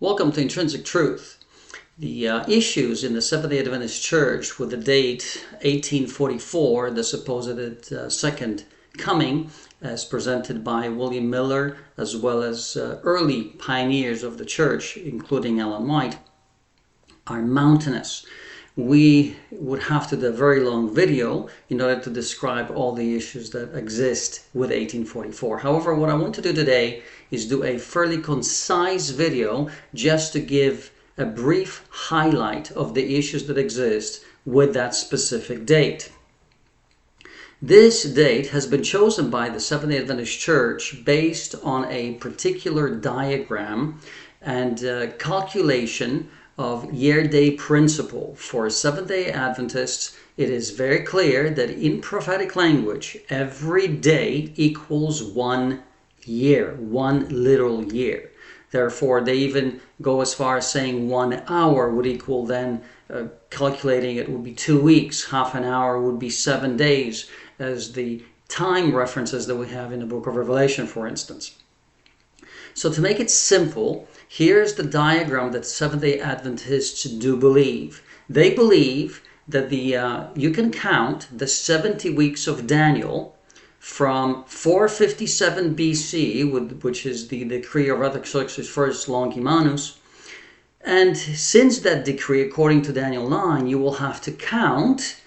Welcome to Intrinsic Truth. The issues in the Seventh-day Adventist Church with the date 1844, the supposed second coming, as presented by William Miller, as well as early pioneers of the church, including Ellen White, are mountainous. We would have to do a very long video in order to describe all the issues that exist with 1844. However, what I want to do today is do a fairly concise video just to give a brief highlight of the issues that exist with that specific date. This date has been chosen by the Seventh-day Adventist Church based on a particular diagram and calculation of year-day principle. For Seventh-day Adventists, it is very clear that in prophetic language, every day equals 1 year, one literal year. Therefore, they even go as far as saying 1 hour would equal then, calculating it would be 2 weeks, half an hour would be 7 days, as the time references that we have in the book of Revelation, for instance. So to make it simple, here's the diagram that Seventh-day Adventists do believe. They believe that you can count the 70 weeks of Daniel from 457 BC, which is the decree of Artaxerxes I Longimanus. And since that decree, according to Daniel 9, you will have to count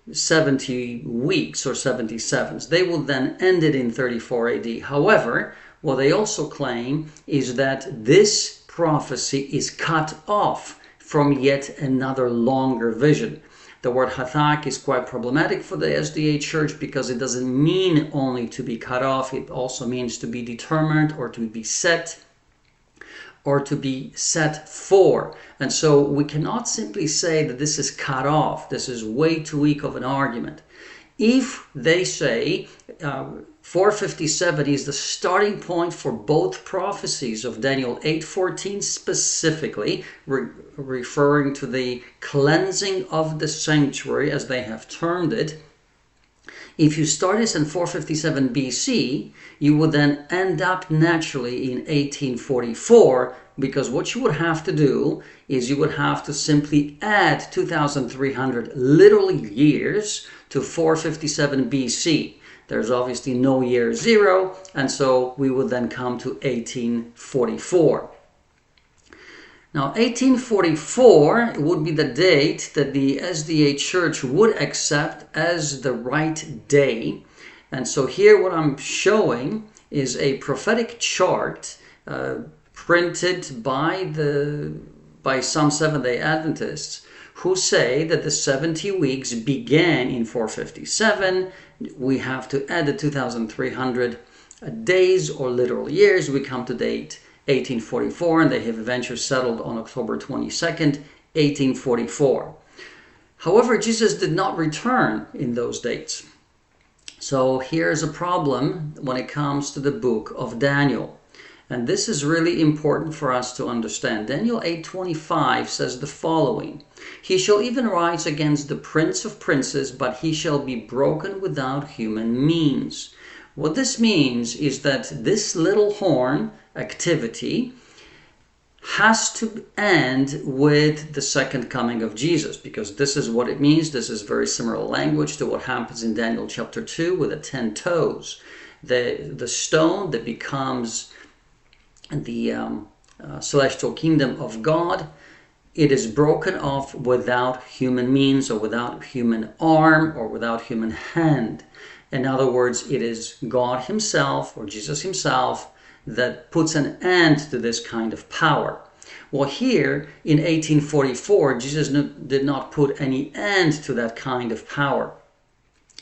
70 weeks or 77s. They will then end it in 34 AD. However, what they also claim is that this prophecy is cut off from yet another longer vision. The word hathak is quite problematic for the SDA Church because it doesn't mean only to be cut off. It also means to be determined or to be set or to be set for. And so we cannot simply say that this is cut off. This is way too weak of an argument. If they say 457 is the starting point for both prophecies of Daniel 8:14 specifically, referring to the cleansing of the sanctuary as they have termed it, if you start this in 457 BC, you would then end up naturally in 1844, because what you would have to do is you would have to simply add 2,300 literal years to 457 BC. There's obviously no year zero, and so we would then come to 1844. Now, 1844 would be the date that the SDA Church would accept as the right day. And so here what I'm showing is a prophetic chart printed by some Seventh-day Adventists who say that the 70 weeks began in 457. We have to add the 2,300 days or literal years. We come to date 1844, and they have eventually settled on October 22nd, 1844. However, Jesus did not return in those dates. So here's a problem when it comes to the book of Daniel. And this is really important for us to understand. Daniel 8:25 says the following: "He shall even rise against the prince of princes, but he shall be broken without human means." What this means is that this little horn activity has to end with the second coming of Jesus, because this is what it means. This is very similar language to what happens in Daniel chapter 2 with the 10 toes. The stone that becomes the celestial kingdom of God, it is broken off without human means or without human arm or without human hand. In other words, it is God himself or Jesus himself that puts an end to this kind of power. Well, here in 1844, Jesus did not put any end to that kind of power.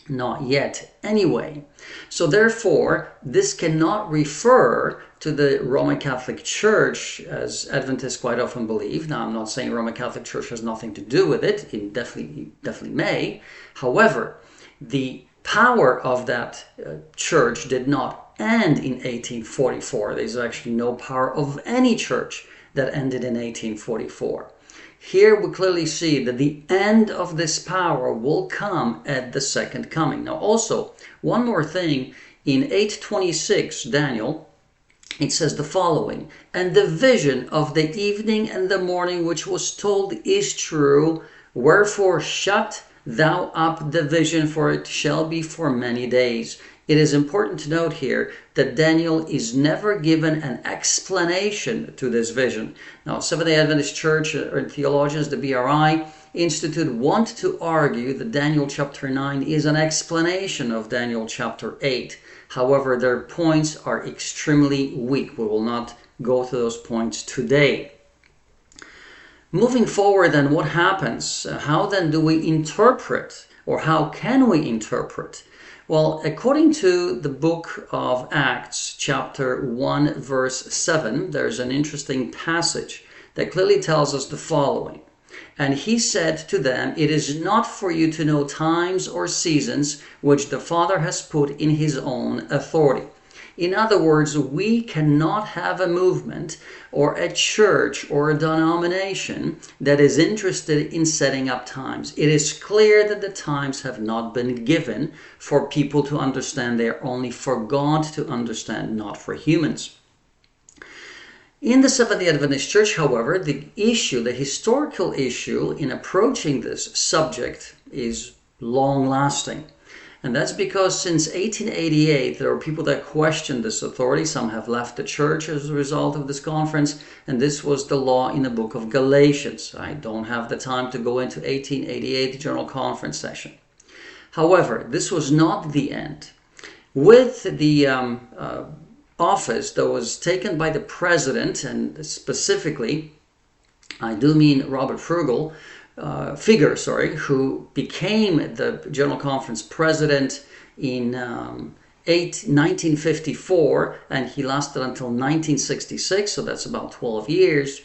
Not yet, anyway. So therefore, this cannot refer to the Roman Catholic Church, as Adventists quite often believe. Now, I'm not saying Roman Catholic Church has nothing to do with it. It definitely may. However, the power of that church did not end in 1844. There's actually no power of any church that ended in 1844. Here we clearly see that the end of this power will come at the second coming. Now also, one more thing, in 8:26, Daniel, it says the following, "And the vision of the evening and the morning which was told is true, wherefore shut thou up the vision, for it shall be for many days." It is important to note here that Daniel is never given an explanation to this vision. Now, Seventh-day Adventist Church or theologians, the BRI Institute, want to argue that Daniel chapter 9 is an explanation of Daniel chapter 8. However, their points are extremely weak. We will not go to those points today. Moving forward, then, what happens? How then do we interpret, or how can we interpret? Well, according to the book of Acts, chapter 1, verse 7, there's an interesting passage that clearly tells us the following. "And he said to them, It is not for you to know times or seasons which the Father has put in his own authority." In other words, we cannot have a movement or a church or a denomination that is interested in setting up times. It is clear that the times have not been given for people to understand. They are only for God to understand, not for humans. In the Seventh-day Adventist Church, however, the historical issue in approaching this subject is long-lasting. And that's because since 1888, there are people that question this authority. Some have left the church as a result of this conference, and this was the law in the book of Galatians. I don't have the time to go into 1888 General Conference session. However, this was not the end. With the office that was taken by the president, and specifically, I do mean Robert Figger, who became the General Conference president in 1954, and he lasted until 1966, so that's about 12 years.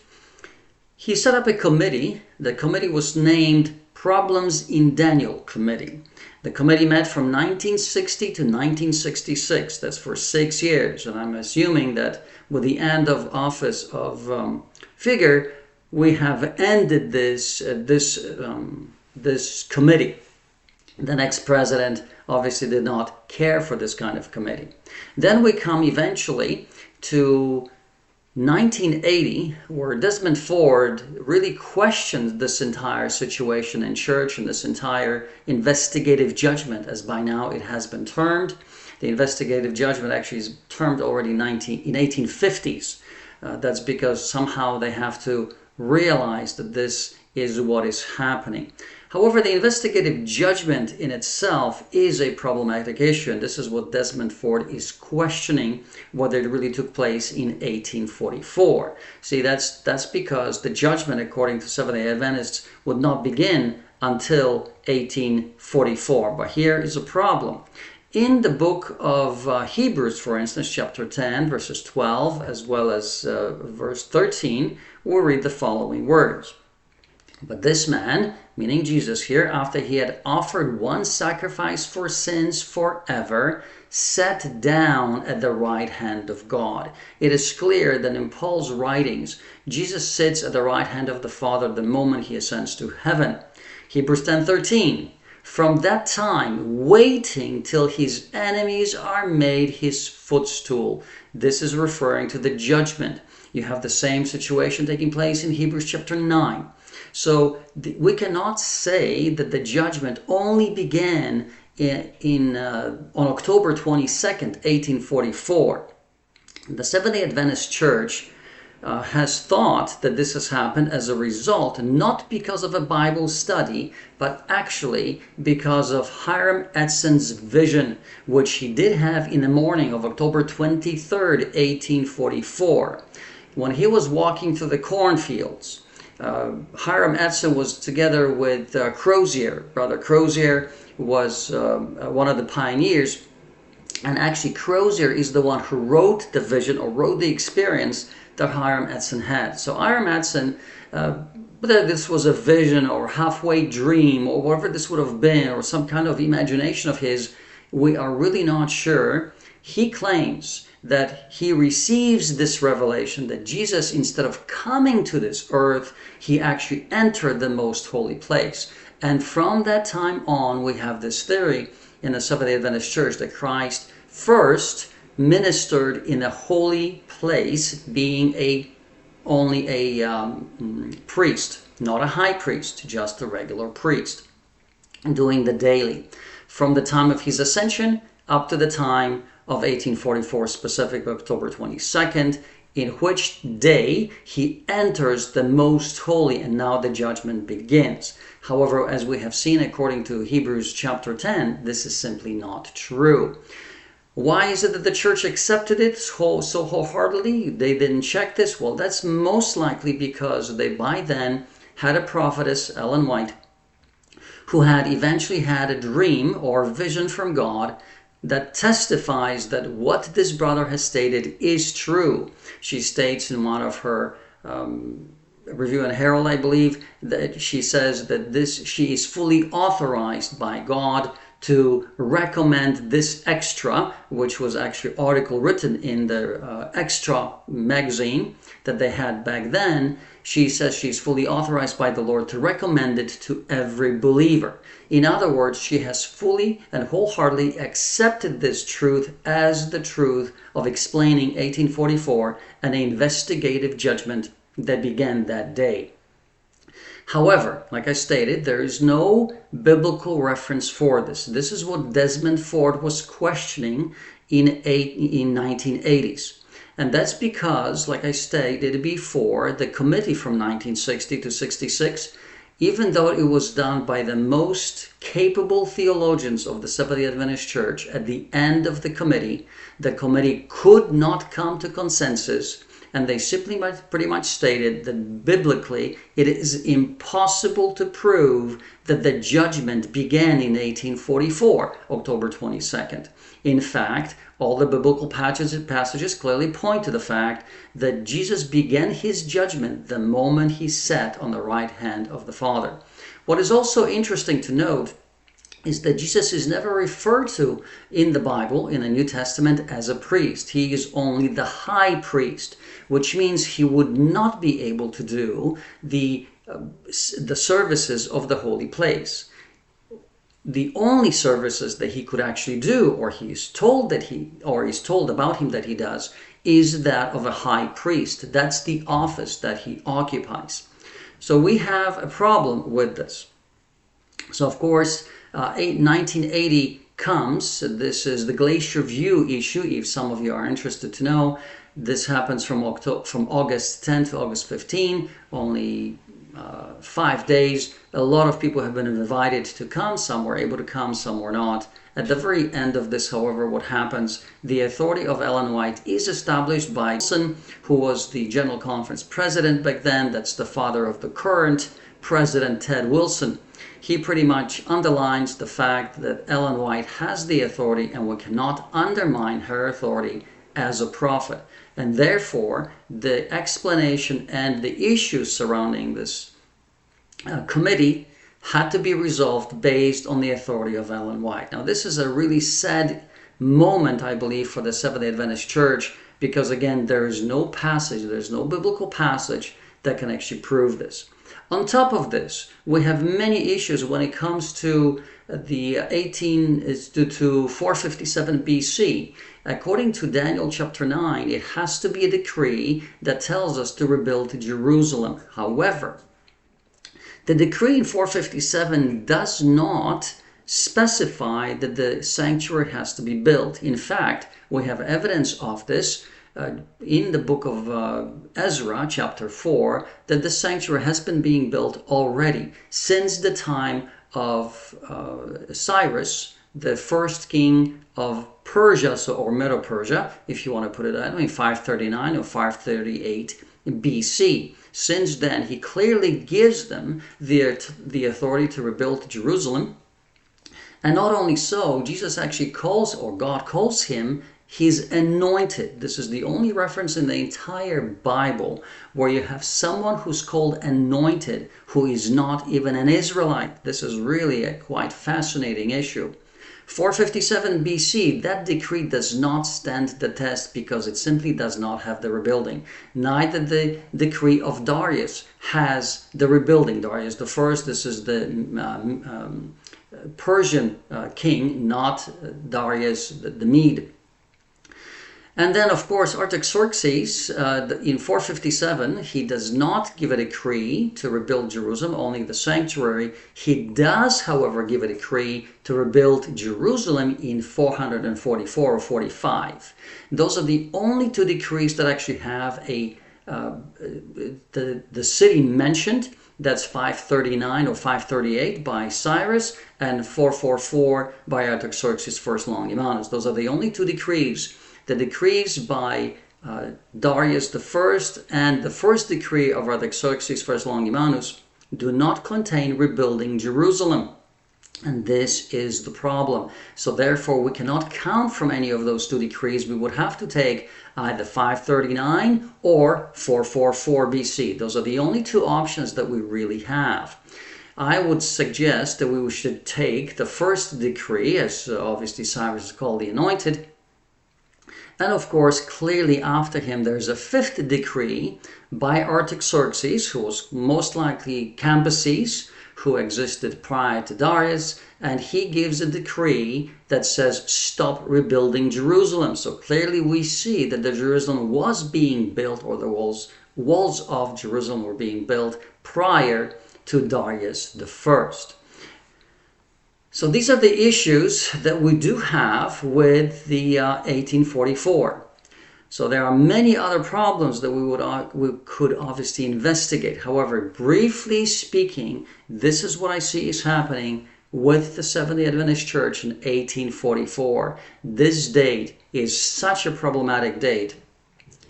He set up a committee. The committee was named Problems in Daniel Committee. The committee met from 1960 to 1966. That's for 6 years, and I'm assuming that with the end of office of Figger, we have ended this committee. The next president obviously did not care for this kind of committee. Then we come eventually to 1980, where Desmond Ford really questioned this entire situation in church and this entire investigative judgment, as by now it has been termed. The investigative judgment actually is termed already in 1850s. That's because somehow they have to realize that this is what is happening. However, the investigative judgment in itself is a problematic issue, and this is what Desmond Ford is questioning, whether it really took place in 1844. See, that's because the judgment, according to Seventh-day Adventists, would not begin until 1844. But here is a problem. In the book of Hebrews, for instance, chapter 10, verses 12, as well as verse 13, we'll read the following words. "But this man," meaning Jesus here, "after he had offered one sacrifice for sins forever, sat down at the right hand of God." It is clear that in Paul's writings, Jesus sits at the right hand of the Father the moment he ascends to heaven. Hebrews 10:13, "From that time, waiting till his enemies are made his footstool." This is referring to the judgment. You have the same situation taking place in Hebrews chapter 9. So we cannot say that the judgment only began on October 22nd, 1844. The Seventh-day Adventist Church has thought that this has happened as a result, not because of a Bible study, but actually because of Hiram Edson's vision, which he did have in the morning of October 23rd, 1844. When he was walking through the cornfields, Hiram Edson was together with Crozier. Brother Crozier was one of the pioneers, and actually Crozier is the one who wrote the vision or wrote the experience that Hiram Edson had. So Hiram Edson, whether this was a vision or halfway dream or whatever this would have been, or some kind of imagination of his, we are really not sure. He claims that he receives this revelation that Jesus, instead of coming to this earth, he actually entered the most holy place. And from that time on, we have this theory in the Seventh-day Adventist Church that Christ first ministered in a holy place, being only a priest, not a high priest, just a regular priest, doing the daily, from the time of his ascension up to the time of 1844, specifically October 22nd, in which day he enters the most holy, and now the judgment begins. However, as we have seen according to Hebrews chapter 10, this is simply not true. Why is it that the church accepted it so wholeheartedly? They didn't check this? Well, that's most likely because they by then had a prophetess, Ellen White, who had eventually had a dream or vision from God that testifies that what this brother has stated is true. She states in one of her Review and Herald, I believe, that she says that she is fully authorized by God to recommend this extra, which was actually an article written in the Extra magazine that they had back then. She says she's fully authorized by the Lord to recommend it to every believer. In other words, she has fully and wholeheartedly accepted this truth as the truth of explaining 1844 and the investigative judgment that began that day. However, like I stated, there is no biblical reference for this. This is what Desmond Ford was questioning in 1980s. And that's because, like I stated before, the committee from 1960 to 66, even though it was done by the most capable theologians of the Seventh-day Adventist Church, at the end of the committee could not come to consensus, and they simply pretty much stated that biblically it is impossible to prove that the judgment began in 1844, October 22nd. In fact, all the biblical passages clearly point to the fact that Jesus began his judgment the moment he sat on the right hand of the Father. What is also interesting to note is that Jesus is never referred to in the Bible, in the New Testament, as a priest. He is only the high priest, which means he would not be able to do the services of the holy place. The only services that he could actually do, or is told about him that he does, is that of a high priest. That's the office that he occupies. So we have a problem with this. So of course, 1980 comes. This is the Glacier View issue, if some of you are interested to know. This happens from August 10 to August 15, only 5 days. A lot of people have been invited to come. Some were able to come, some were not. At the very end of this, however, what happens, the authority of Ellen White is established by Wilson, who was the General Conference president back then. That's the father of the current president, Ted Wilson. He pretty much underlines the fact that Ellen White has the authority and we cannot undermine her authority as a prophet. And therefore, the explanation and the issues surrounding this committee had to be resolved based on the authority of Ellen White. Now, this is a really sad moment, I believe, for the Seventh-day Adventist Church, because again, there is no passage, there's no biblical passage that can actually prove this. On top of this, we have many issues when it comes to the 457 BC. According to Daniel chapter 9, it has to be a decree that tells us to rebuild Jerusalem. However, the decree in 457 does not specify that the sanctuary has to be built. In fact, we have evidence of this in the book of Ezra, chapter 4, that the sanctuary has been being built already since the time of Cyrus, the first king of Persia, or Medo-Persia, if you want to put it that way, 539 or 538 BC. Since then, he clearly gives them the authority to rebuild Jerusalem. And not only so, Jesus actually calls, or God calls him, He's anointed. This is the only reference in the entire Bible where you have someone who's called anointed who is not even an Israelite. This is really a quite fascinating issue. 457 BC, that decree does not stand the test because it simply does not have the rebuilding. Neither the decree of Darius has the rebuilding. Darius the first, this is the Persian king, not Darius the Mede. And then, of course, Artaxerxes, in 457, he does not give a decree to rebuild Jerusalem, only the sanctuary. He does, however, give a decree to rebuild Jerusalem in 444 or 45. Those are the only two decrees that actually have the city mentioned. That's 539 or 538 by Cyrus and 444 by Artaxerxes First Longimanus. Those are the only two decrees. The decrees by Darius I and the first decree of Artaxerxes First Longimanus do not contain rebuilding Jerusalem. And this is the problem. So therefore, we cannot count from any of those two decrees. We would have to take either 539 or 444 BC. Those are the only two options that we really have. I would suggest that we should take the first decree, as obviously Cyrus is called the Anointed. And of course, clearly after him, there's a fifth decree by Artaxerxes, who was most likely Cambyses, who existed prior to Darius, and he gives a decree that says stop rebuilding Jerusalem. So clearly we see that the Jerusalem was being built, or the walls of Jerusalem were being built prior to Darius I. So these are the issues that we do have with the 1844. So there are many other problems that we could obviously investigate. However, briefly speaking, this is what I see is happening with the Seventh-day Adventist Church in 1844. This date is such a problematic date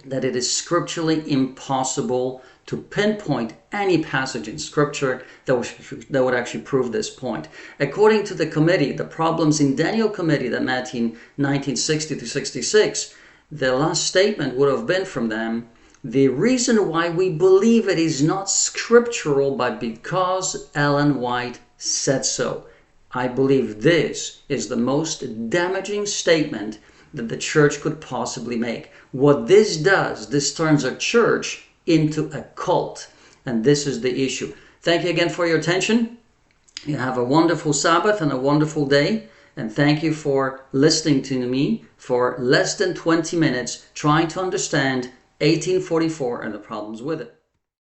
that it is scripturally impossible to pinpoint any passage in Scripture that would actually prove this point. According to the committee, the Problems in Daniel committee that met in 1960 to 66, the last statement would have been from them, the reason why we believe it is not scriptural, but because Ellen White said so. I believe this is the most damaging statement that the church could possibly make. What this does, this turns a church into a cult. And this is the issue. Thank you again for your attention. You have a wonderful Sabbath and a wonderful day. And thank you for listening to me for less than 20 minutes trying to understand 1844 and the problems with it.